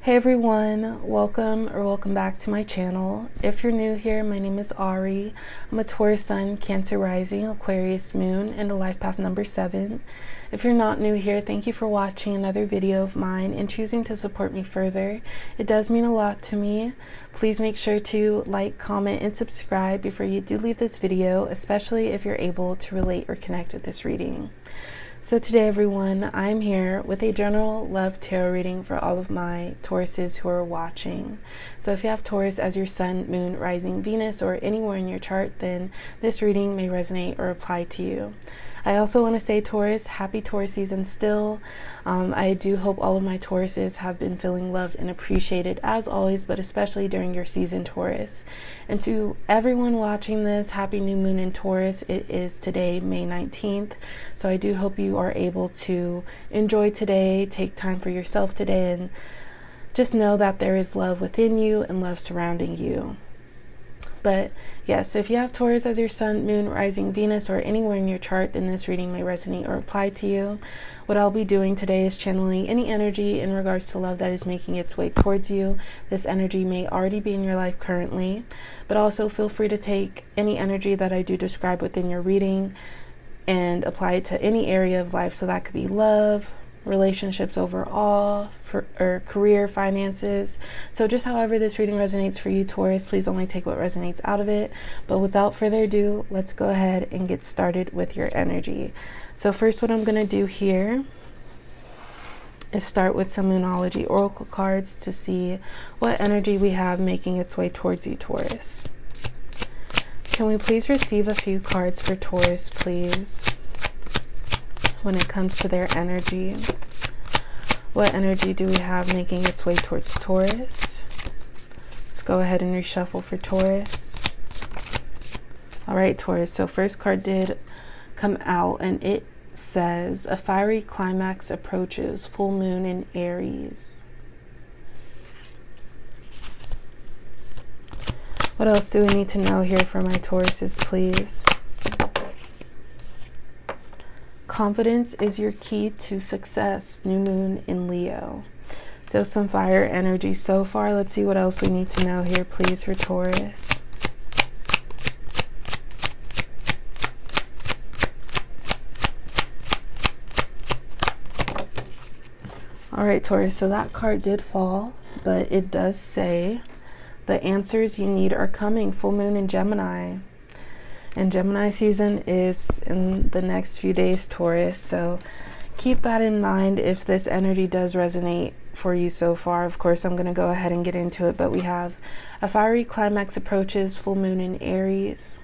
Hey everyone, welcome back to my channel. If you're new here, my name is Ari. I'm a Taurus Sun, Cancer Rising, Aquarius Moon, and a life path number 7. If you're not new here, thank you for watching another video of mine and choosing to support me further. It does mean a lot to me. Please make sure to like, comment, and subscribe before you do leave this video, especially if you're able to relate or connect with this reading. So today everyone, I'm here with a general love tarot reading for all of my Tauruses who are watching. So if you have Taurus as your sun, moon, rising, Venus, or anywhere in your chart, then this reading may resonate or apply to you. I also want to say, Taurus, happy Taurus season still. I do hope all of my Tauruses have been feeling loved and appreciated as always, but especially during your season, Taurus. And to everyone watching this, happy new moon in Taurus. It is today, May 19th. So I do hope you are able to enjoy today, take time for yourself today, and just know that there is love within you and love surrounding you. But yes, if you have Taurus as your sun, moon, rising, Venus, or anywhere in your chart, then this reading may resonate or apply to you. What I'll be doing today is channeling any energy in regards to love that is making its way towards you. This energy may already be in your life currently, but also feel free to take any energy that I do describe within your reading and apply it to any area of life. So that could be love, relationships overall, or career, finances. So just however this reading resonates for you, Taurus, please only take what resonates out of it. But without further ado, let's go ahead and get started with your energy. So first, what I'm going to do here is start with some Moonology Oracle cards to see what energy we have making its way towards you, Taurus. Can we please receive a few cards for Taurus, please? When it comes to their energy, what energy do we have making its way towards Taurus? Let's go ahead and reshuffle for Taurus. All right, Taurus, so first card did come out and it says, a fiery climax approaches, full moon in Aries. What else do we need to know here for my Tauruses, please? Confidence is your key to success, new moon in Leo. So some fire energy so far. Let's see what else we need to know here, please, for Taurus. All right, Taurus, so that card did fall, but it does say the answers you need are coming, full moon in Gemini. And Gemini season is in the next few days, Taurus. So keep that in mind if this energy does resonate for you so far. Of course, I'm going to go ahead and get into it. But we have a fiery climax approaches, full moon in Aries.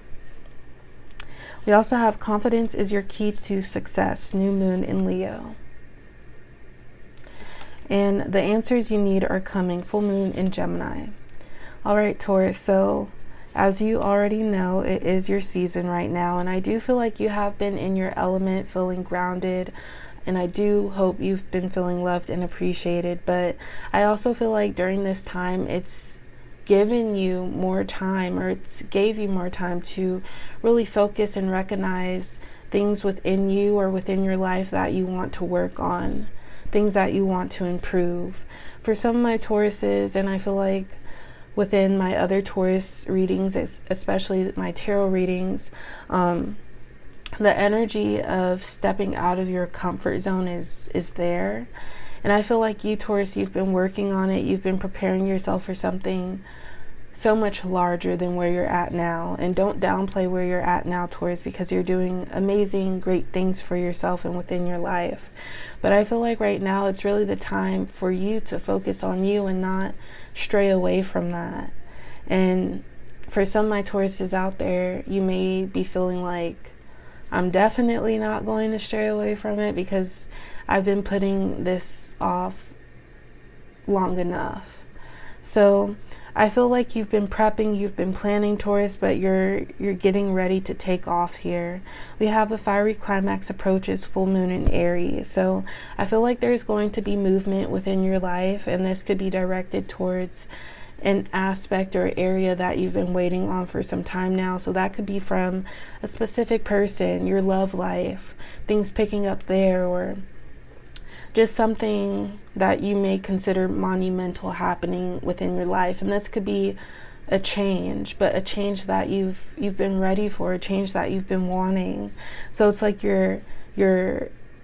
We also have confidence is your key to success, new moon in Leo. And the answers you need are coming, full moon in Gemini. All right, Taurus. So as you already know, it is your season right now, and I do feel like you have been in your element, feeling grounded, and I do hope you've been feeling loved and appreciated. But I also feel like during this time, it's given you more time, or it's gave you more time to really focus and recognize things within you or within your life that you want to work on, things that you want to improve. For some of my Tauruses, and I feel like within my other Taurus readings, especially my tarot readings, the energy of stepping out of your comfort zone is there. And I feel like you, Taurus, you've been working on it. You've been preparing yourself for something so much larger than where you're at now. And don't downplay where you're at now, Taurus, because you're doing amazing, great things for yourself and within your life. But I feel like right now it's really the time for you to focus on you and not stray away from that. And for some of my Tauruses out there, you may be feeling like, I'm definitely not going to stray away from it because I've been putting this off long enough. So I feel like you've been prepping, you've been planning, Taurus, but you're getting ready to take off here. We have a fiery climax approaches, full moon in Aries. So I feel like there's going to be movement within your life, and this could be directed towards an aspect or area that you've been waiting on for some time now. So that could be from a specific person, your love life, things picking up there, or just something that you may consider monumental happening within your life. And this could be a change, but a change that you've been ready for, a change that you've been wanting. So it's like you're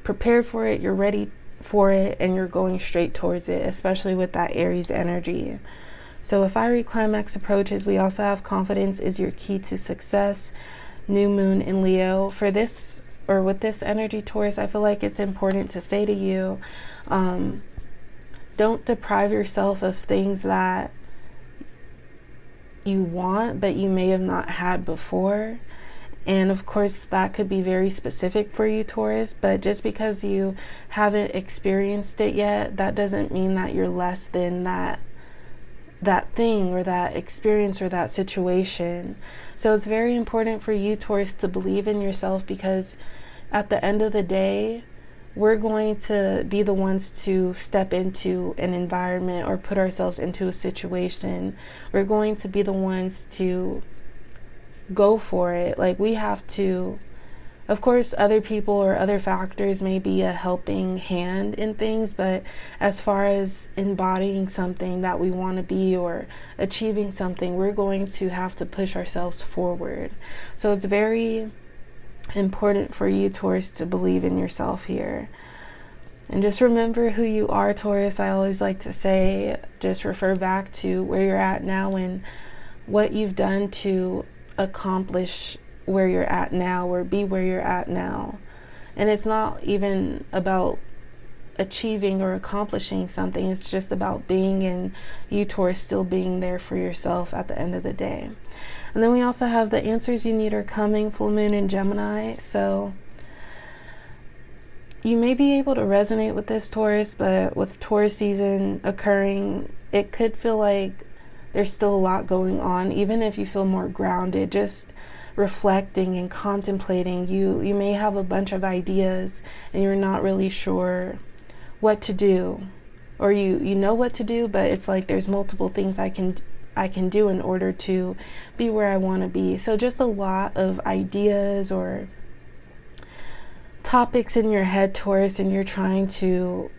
prepared for it, you're ready for it, and you're going straight towards it, especially with that Aries energy. So if fiery climax approaches, we also have confidence is your key to success. New moon in Leo. For this, or with this energy, Taurus, I feel like it's important to say to you, don't deprive yourself of things that you want but you may have not had before. And of course that could be very specific for you, Taurus, but just because you haven't experienced it yet, that doesn't mean that you're less than that thing or that experience or that situation. So it's very important for you, Taurus, to believe in yourself, because at the end of the day, we're going to be the ones to step into an environment or put ourselves into a situation. We're going to be the ones to go for it. Like, we have to, of course, other people or other factors may be a helping hand in things, but as far as embodying something that we want to be or achieving something, we're going to have to push ourselves forward. So it's very important for you, Taurus, to believe in yourself here. And just remember who you are, Taurus. I always like to say, just refer back to where you're at now and what you've done to accomplish where you're at now, or be where you're at now. And it's not even about achieving or accomplishing something, it's just about being, and you, Taurus, still being there for yourself at the end of the day. And then we also have the answers you need are coming, full moon in Gemini. So you may be able to resonate with this, Taurus, but with Taurus season occurring, it could feel like there's still a lot going on. Even if you feel more grounded, just reflecting and contemplating, you may have a bunch of ideas and you're not really sure what to do, or you know what to do, but it's like there's multiple things I can do in order to be where I want to be. So just a lot of ideas or topics in your head, Taurus, and you're trying to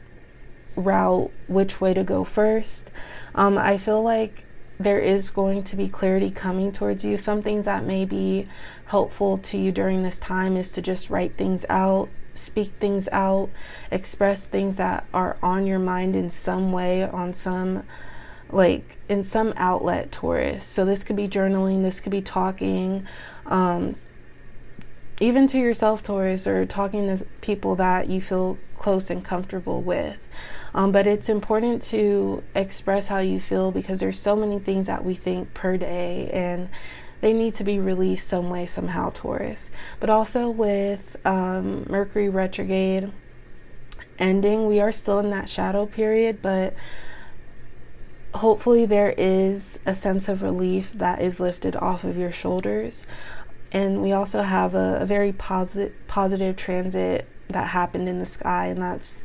route which way to go first. I feel like there is going to be clarity coming towards you. Some things that may be helpful to you during this time is to just write things out, speak things out, express things that are on your mind in some way, on some, like, in some outlet, Taurus. So this could be journaling, this could be talking, even to yourself, Taurus, or talking to people that you feel close and comfortable with. But it's important to express how you feel, because there's so many things that we think per day and they need to be released some way, somehow, Taurus. But also with Mercury retrograde ending, we are still in that shadow period, but hopefully there is a sense of relief that is lifted off of your shoulders. And we also have a very positive transit that happened in the sky, and that's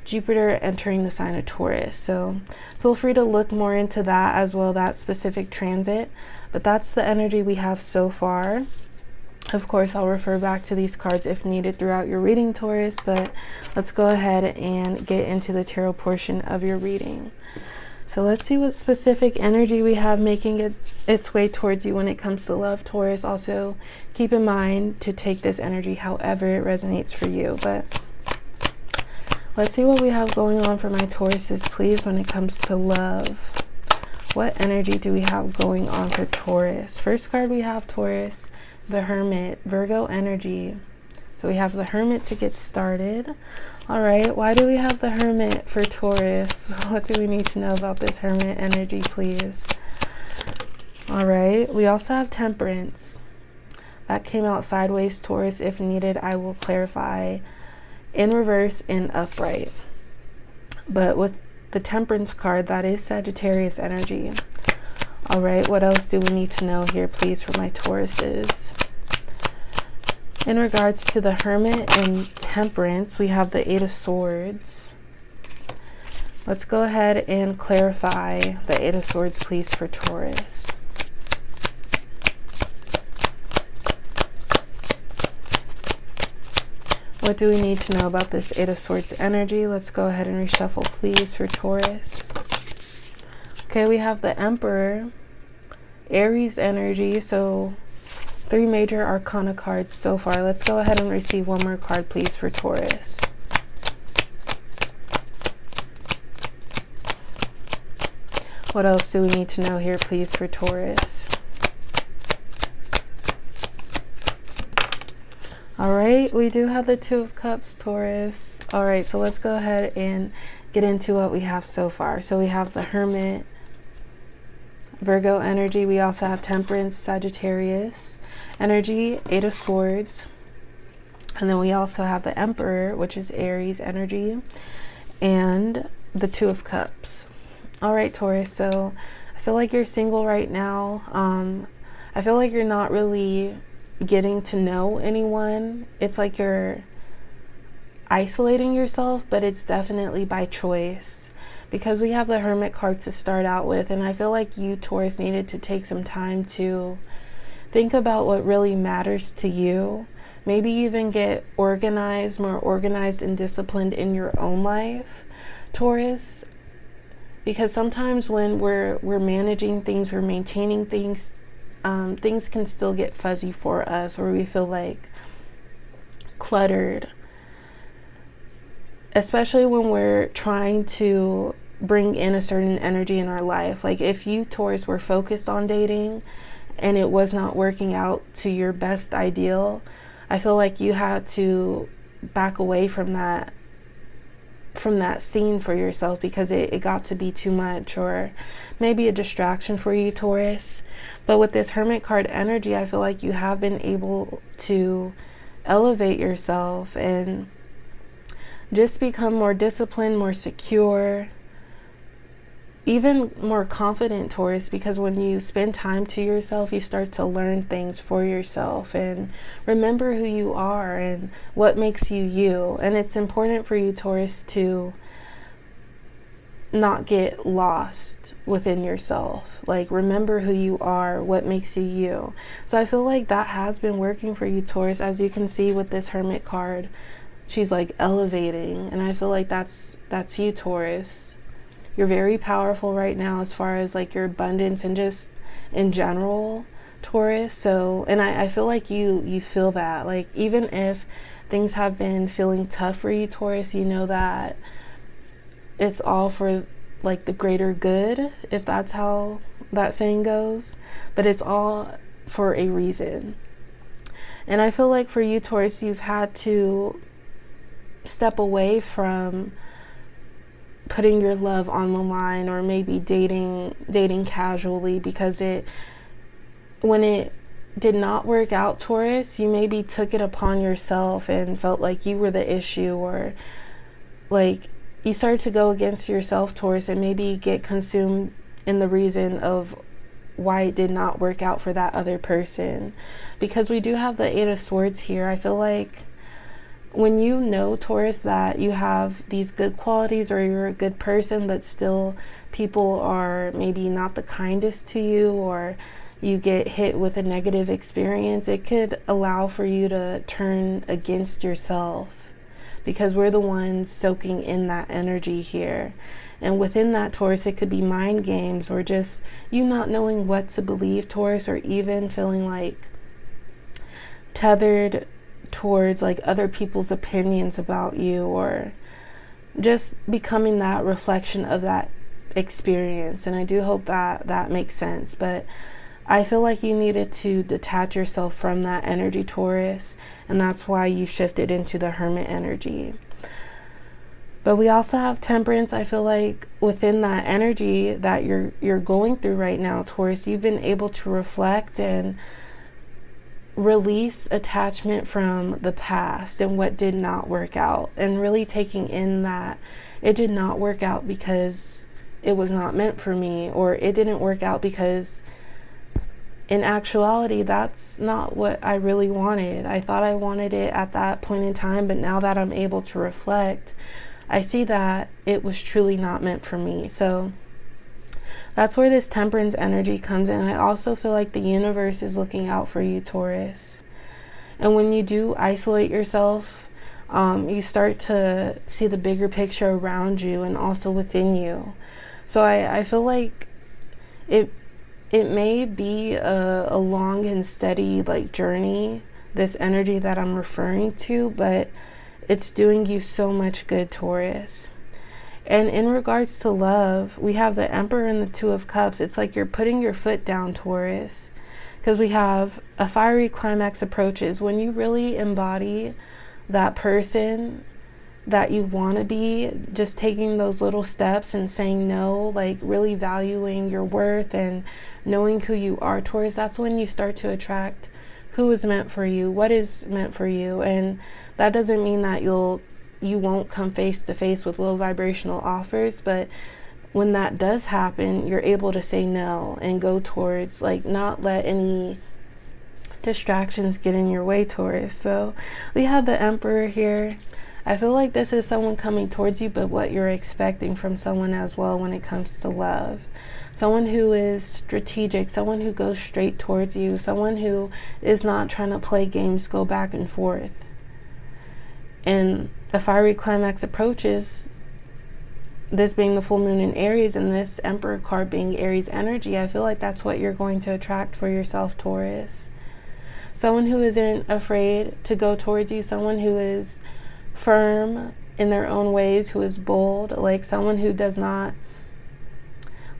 Jupiter entering the sign of Taurus. So feel free to look more into that as well, that specific transit. But that's the energy we have so far. Of course, I'll refer back to these cards if needed throughout your reading, Taurus, but let's go ahead and get into the tarot portion of your reading. So let's see what specific energy we have making its way towards you when it comes to love, Taurus. Also, keep in mind to take this energy however it resonates for you. But let's see what we have going on for my Tauruses, please, when it comes to love. What energy do we have going on for Taurus? First card we have, Taurus, the Hermit, Virgo energy. So we have the Hermit to get started. All right, why do we have the Hermit for Taurus? What do we need to know about this Hermit energy, please? All right, we also have Temperance. That came out sideways, Taurus. If needed, I will clarify in reverse and upright. But with the Temperance card, that is Sagittarius energy. All right, what else do we need to know here, please, for my Tauruses? In regards to the Hermit and Temperance, we have the Eight of Swords. Let's go ahead and clarify the Eight of Swords, please, for Taurus. What do we need to know about this Eight of Swords energy? Let's go ahead and reshuffle, please, for Taurus. Okay, we have the Emperor, Aries energy. So 3 major arcana cards so far. Let's go ahead and receive one more card, please, for Taurus. What else do we need to know here, please, for Taurus? All right, we do have the Two of Cups, Taurus. All right, so let's go ahead and get into what we have so far. So we have the Hermit, Virgo energy. We also have Temperance, Sagittarius energy, Eight of Swords. And then we also have the Emperor, which is Aries energy, and the Two of Cups. All right, Taurus, so I feel like you're single right now. I feel like you're not really getting to know anyone. It's like you're isolating yourself, but it's definitely by choice, because we have the Hermit card to start out with. And I feel like you, Taurus, needed to take some time to think about what really matters to you. Maybe even get organized, more organized and disciplined in your own life, Taurus. Because sometimes when we're managing things, we're maintaining things, things can still get fuzzy for us, or we feel like cluttered. Especially when we're trying to bring in a certain energy in our life. Like if you, Taurus, were focused on dating and it was not working out to your best ideal, I feel like you had to back away from that scene for yourself, because it got to be too much, or maybe a distraction for you, Taurus. But with this Hermit card energy, I feel like you have been able to elevate yourself and just become more disciplined, more secure, even more confident, Taurus, because when you spend time to yourself, you start to learn things for yourself and remember who you are and what makes you you. And it's important for you, Taurus, to not get lost within yourself. Like, remember who you are, what makes you you. So I feel like that has been working for you, Taurus. As you can see with this Hermit card, she's like elevating, and I feel like that's you, Taurus. You're very powerful right now as far as like your abundance and just in general, Taurus. So, and I feel like you feel that, like, even if things have been feeling tough for you, Taurus, you know that it's all for like the greater good, if that's how that saying goes, but it's all for a reason. And I feel like for you, Taurus, you've had to step away from putting your love on the line, or maybe dating casually, because when it did not work out, Taurus, you maybe took it upon yourself and felt like you were the issue, or like you started to go against yourself, Taurus, and maybe get consumed in the reason of why it did not work out for that other person. Because we do have the Eight of Swords here. I feel like when you know, Taurus, that you have these good qualities, or you're a good person, but still people are maybe not the kindest to you, or you get hit with a negative experience, it could allow for you to turn against yourself, because we're the ones soaking in that energy here. And within that, Taurus, it could be mind games, or just you not knowing what to believe, Taurus, or even feeling like tethered towards like other people's opinions about you, or just becoming that reflection of that experience. And I do hope that makes sense, but I feel like you needed to detach yourself from that energy, Taurus, and that's why you shifted into the Hermit energy. But we also have Temperance. I feel like within that energy that you're going through right now, Taurus, you've been able to reflect and release attachment from the past and what did not work out, and really taking in that it did not work out because it was not meant for me, or it didn't work out because in actuality that's not what I really wanted. I thought I wanted it at that point in time, but now that I'm able to reflect, I see that it was truly not meant for me. So that's where this Temperance energy comes in. I also feel like the universe is looking out for you, Taurus. And when you do isolate yourself, You start to see the bigger picture around you and also within you. So I feel like it may be a long and steady like journey, this energy that I'm referring to, but it's doing you so much good, Taurus. And in regards to love, we have the Emperor and the Two of Cups. It's like you're putting your foot down, Taurus, because we have a fiery climax approaches. When you really embody that person that you want to be, just taking those little steps and saying no, like really valuing your worth and knowing who you are, Taurus, that's when you start to attract who is meant for you, what is meant for you. And that doesn't mean that you won't come face to face with low vibrational offers, but when that does happen, you're able to say no and go towards, like, not let any distractions get in your way, Taurus. So we have the Emperor here. I feel like this is someone coming towards you, but what you're expecting from someone as well when it comes to love. Someone who is strategic, someone who goes straight towards you, someone who is not trying to play games, go back and forth. And the fiery climax approaches, this being the full moon in Aries and this Emperor card being Aries energy, I feel like that's what you're going to attract for yourself, Taurus. Someone who isn't afraid to go towards you, someone who is firm in their own ways, who is bold, like someone who does not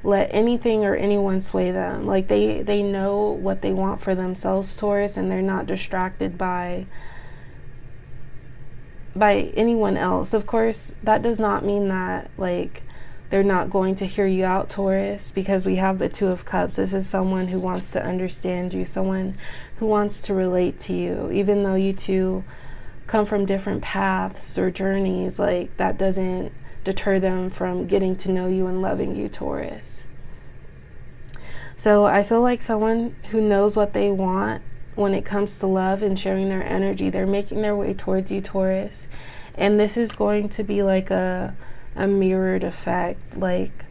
let anything or anyone sway them. Like they know what they want for themselves, Taurus, and they're not distracted by anyone else. Of course, that does not mean that like they're not going to hear you out, Taurus, because we have the Two of Cups. This is someone who wants to understand you, someone who wants to relate to you, even though you two come from different paths or journeys. Like, that doesn't deter them from getting to know you and loving you, Taurus. So I feel like someone who knows what they want when it comes to love and sharing their energy, they're making their way towards you, Taurus. And this is going to be like a mirrored effect. Like,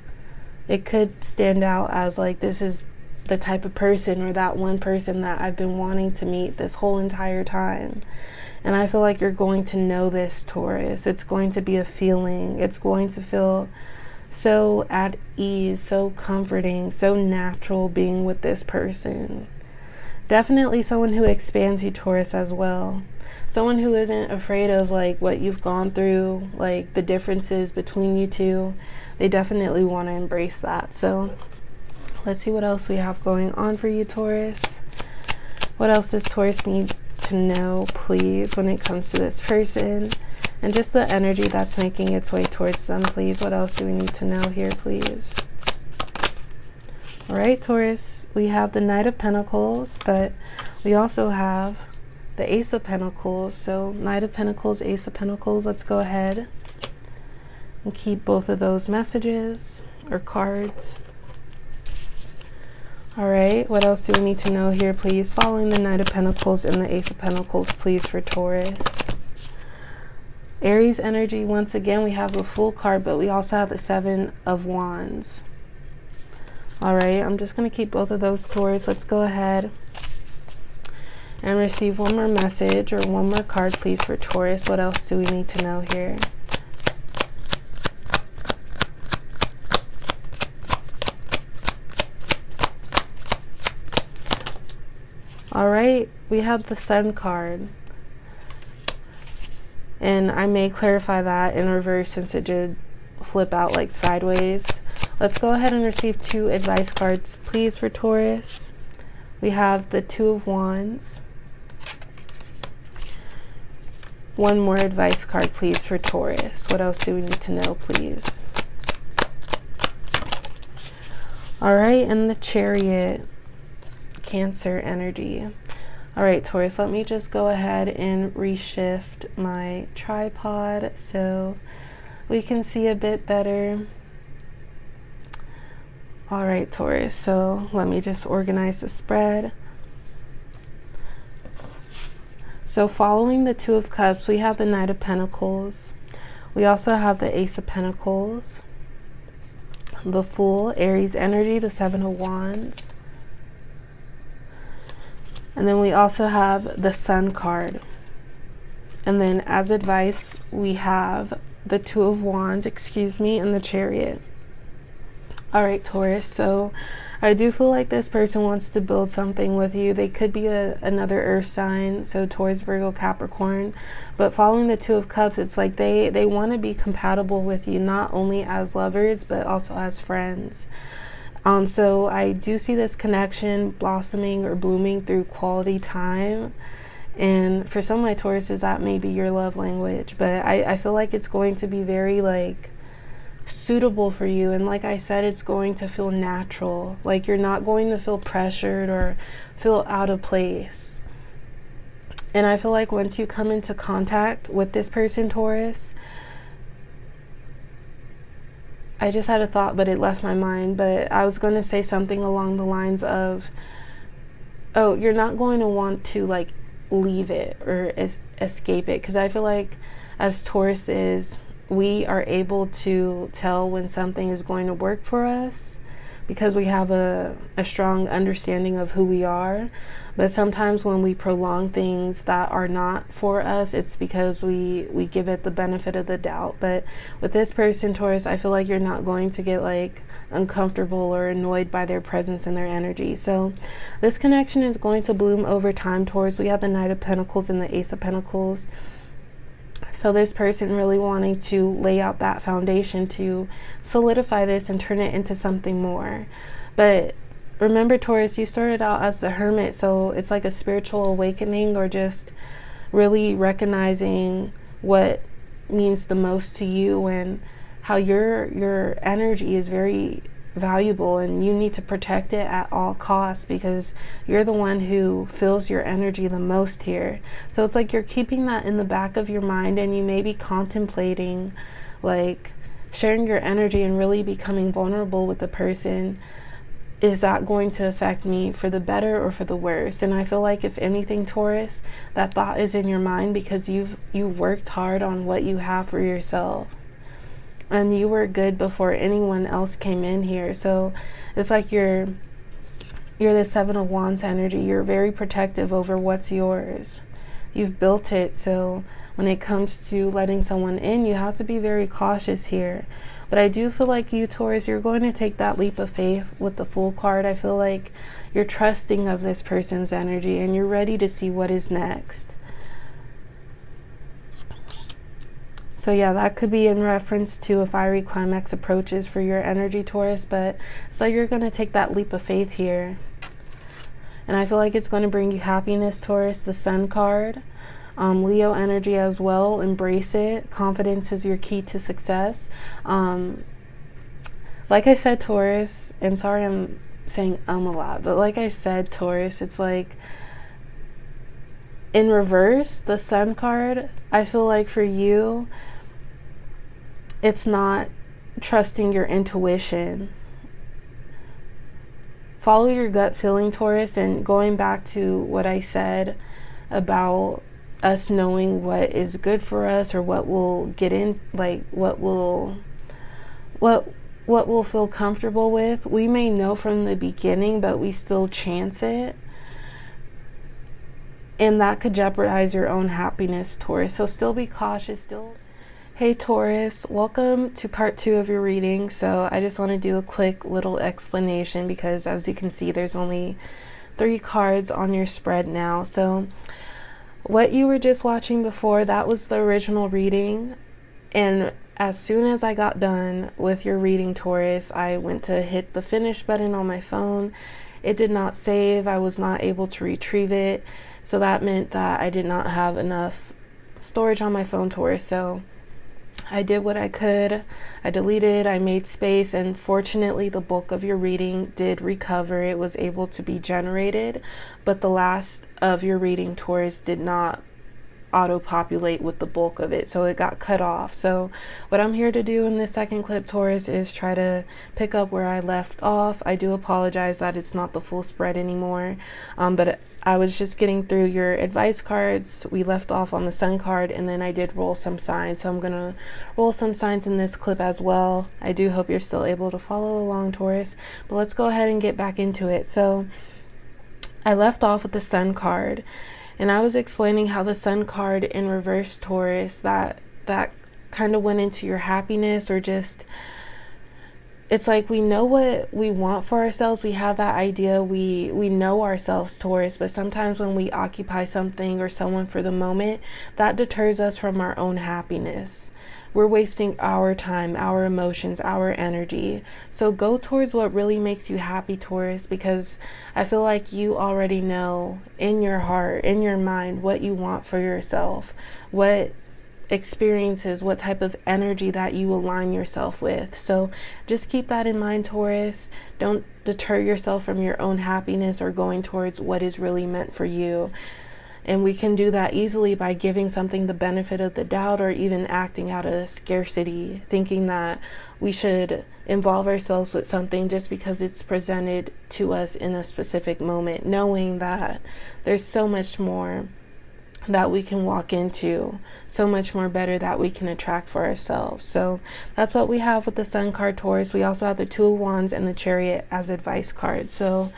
it could stand out as like, this is the type of person or that one person that I've been wanting to meet this whole entire time. And I feel like you're going to know this, Taurus. It's going to be a feeling. It's going to feel so at ease, so comforting, so natural being with this person. Definitely someone who expands you, Taurus, as well. Someone who isn't afraid of like what you've gone through, like the differences between you two. They definitely want to embrace that. So let's see what else we have going on for you, Taurus. What else does Taurus need to know, please, when it comes to this person? And just the energy that's making its way towards them, please. What else do we need to know here, please? All right, Taurus, we have the Knight of Pentacles, but we also have the Ace of Pentacles. So Knight of Pentacles, Ace of Pentacles. Let's go ahead and keep both of those messages or cards. All right, what else do we need to know here, please? Following the Knight of Pentacles and the Ace of Pentacles, please, for Taurus. Aries energy, once again, we have a Fool card, but we also have the Seven of Wands. All right, I'm just going to keep both of those, Taurus. Let's go ahead and receive one more message or one more card, please, for Taurus. What else do we need to know here? All right, we have the Sun card. And I may clarify that in reverse since it did flip out like sideways. Let's go ahead and receive two advice cards, please, for Taurus. We have the Two of Wands. One more advice card, please, for Taurus. What else do we need to know, please? All right, and the Chariot, Cancer energy. All right, Taurus, let me just go ahead and reshift my tripod so we can see a bit better. All right, Taurus, so let me just organize the spread. So following the Two of Cups, we have the Knight of Pentacles. We also have the Ace of Pentacles, the Fool, Aries energy, the Seven of Wands. And then we also have the Sun card. And then as advice, we have the Two of Wands, and the Chariot. All right, Taurus, so I do feel like this person wants to build something with you. They could be another earth sign, so Taurus, Virgo, Capricorn. But following the Two of Cups, it's like they want to be compatible with you, not only as lovers, but also as friends. So I do see this connection blossoming or blooming through quality time. And for some of my Tauruses, that may be your love language. But I feel like it's going to be very, like, suitable for you. And like I said, it's going to feel natural. Like, you're not going to feel pressured or feel out of place. And I feel like once you come into contact with this person, Taurus, I just had a thought, but it left my mind. But I was going to say something along the lines of, oh, you're not going to want to, like, leave it or escape it. Because I feel like as Tauruses, we are able to tell when something is going to work for us because we have a strong understanding of who we are. But sometimes when we prolong things that are not for us, it's because we give it the benefit of the doubt. But with this person, Taurus, I feel like you're not going to get, like, uncomfortable or annoyed by their presence and their energy. So this connection is going to bloom over time, Taurus. We have the Knight of Pentacles and the Ace of Pentacles. So this person really wanting to lay out that foundation to solidify this and turn it into something more. But remember, Taurus, you started out as the Hermit, so it's like a spiritual awakening, or just really recognizing what means the most to you and how your energy is very valuable, and you need to protect it at all costs because you're the one who feels your energy the most here. So it's like you're keeping that in the back of your mind, and you may be contemplating, like, sharing your energy and really becoming vulnerable with the person. Is that going to affect me for the better or for the worse? And I feel like if anything, Taurus, that thought is in your mind because you've worked hard on what you have for yourself. And you were good before anyone else came in here. So it's like you're the Seven of Wands energy. You're very protective over what's yours. You've built it. So when it comes to letting someone in, you have to be very cautious here. But I do feel like you, Taurus, you're going to take that leap of faith with the Fool card. I feel like you're trusting of this person's energy and you're ready to see what is next. So yeah, that could be in reference to a fiery climax approaches for your energy, Taurus. But it's like you're going to take that leap of faith here. And I feel like it's going to bring you happiness, Taurus. The Sun card. Leo energy as well. Embrace it. Confidence is your key to success. Like I said, Taurus, and sorry I'm saying a lot, but like I said, Taurus, it's like in reverse, the Sun card, I feel like for you, it's not trusting your intuition. Follow your gut feeling, Taurus, and going back to what I said about us knowing what is good for us, or what will get in, like what we'll feel comfortable with. We may know from the beginning, but we still chance it, and that could jeopardize your own happiness, Taurus. So still be cautious. Hey Taurus, welcome to part 2 of your reading. So I just want to do a quick little explanation because as you can see, there's only 3 cards on your spread now. So what you were just watching before, that was the original reading. And as soon as I got done with your reading, Taurus, I went to hit the finish button on my phone. It did not save. I was not able to retrieve it. So that meant that I did not have enough storage on my phone, Taurus. So I did what I could. I deleted, I made space, and fortunately the bulk of your reading did recover. It was able to be generated, but the last of your reading, Taurus, did not auto-populate with the bulk of it, so it got cut off. So what I'm here to do in this second clip, Taurus, is try to pick up where I left off. I do apologize that it's not the full spread anymore, but I was just getting through your advice cards. We left off on the Sun card, and then I did roll some signs, so I'm gonna roll some signs in this clip as well. I do hope you're still able to follow along, Taurus, but let's go ahead and get back into it. So I left off with the Sun card, And I was explaining how the Sun card in reverse, Taurus, that kind of went into your happiness, or just, it's like we know what we want for ourselves. We have that idea. We know ourselves, Taurus, but sometimes when we occupy something or someone for the moment, that deters us from our own happiness. We're wasting our time, our emotions, our energy. So go towards what really makes you happy, Taurus, because I feel like you already know in your heart, in your mind, what you want for yourself, what experiences, what type of energy that you align yourself with. So just keep that in mind, Taurus. Don't deter yourself from your own happiness or going towards what is really meant for you. And we can do that easily by giving something the benefit of the doubt, or even acting out of scarcity, thinking that we should involve ourselves with something just because it's presented to us in a specific moment, knowing that there's so much more that we can walk into, so much more better that we can attract for ourselves. So that's what we have with the Sun card, Taurus. We also have the Two of Wands and the Chariot as advice cards. So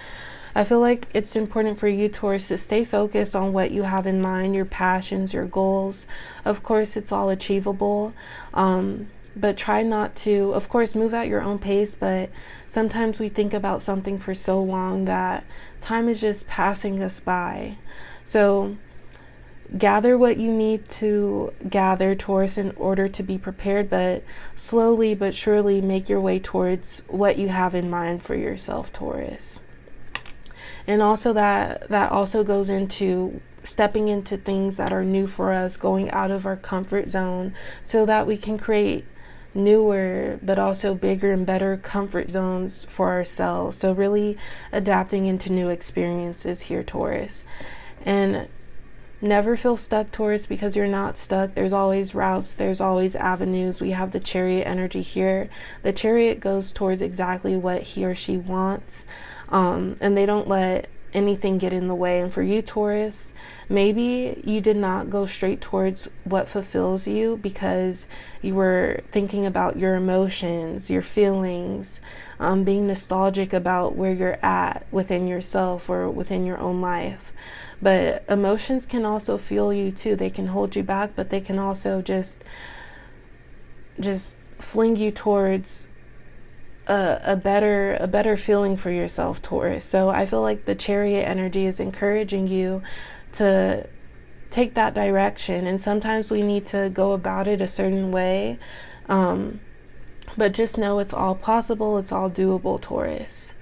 I feel like it's important for you, Taurus, to stay focused on what you have in mind, your passions, your goals. Of course, it's all achievable, but try not to, of course, move at your own pace. But sometimes we think about something for so long that time is just passing us by. So gather what you need to gather, Taurus, in order to be prepared, but slowly but surely make your way towards what you have in mind for yourself, Taurus. And also that also goes into stepping into things that are new for us, going out of our comfort zone so that we can create newer but also bigger and better comfort zones for ourselves. So really adapting into new experiences here, Taurus. And never feel stuck, Taurus, because you're not stuck. There's always routes, there's always avenues. We have the Chariot energy here. The Chariot goes towards exactly what he or she wants, and they don't let anything get in the way. And for you, Taurus, maybe you did not go straight towards what fulfills you because you were thinking about your emotions, your feelings, being nostalgic about where you're at within yourself or within your own life. But emotions can also fuel you too. They can hold you back, but they can also just fling you towards a better feeling for yourself, Taurus. So I feel like the Chariot energy is encouraging you to take that direction. And sometimes we need to go about it a certain way, but just know it's all possible, it's all doable, Taurus.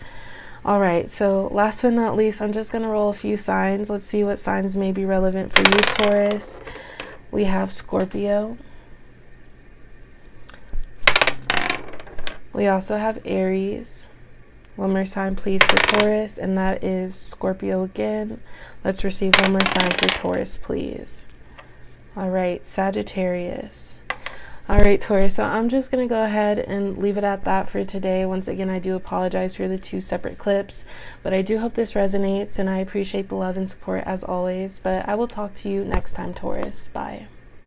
All right, so last but not least, I'm just going to roll a few signs. Let's see what signs may be relevant for you, Taurus. We have Scorpio. We also have Aries. One more sign, please, for Taurus, and that is Scorpio again. Let's receive one more sign for Taurus, please. All right, Sagittarius. All right, Taurus, so I'm just going to go ahead and leave it at that for today. Once again, I do apologize for the 2 separate clips, but I do hope this resonates, and I appreciate the love and support as always. But I will talk to you next time, Taurus. Bye.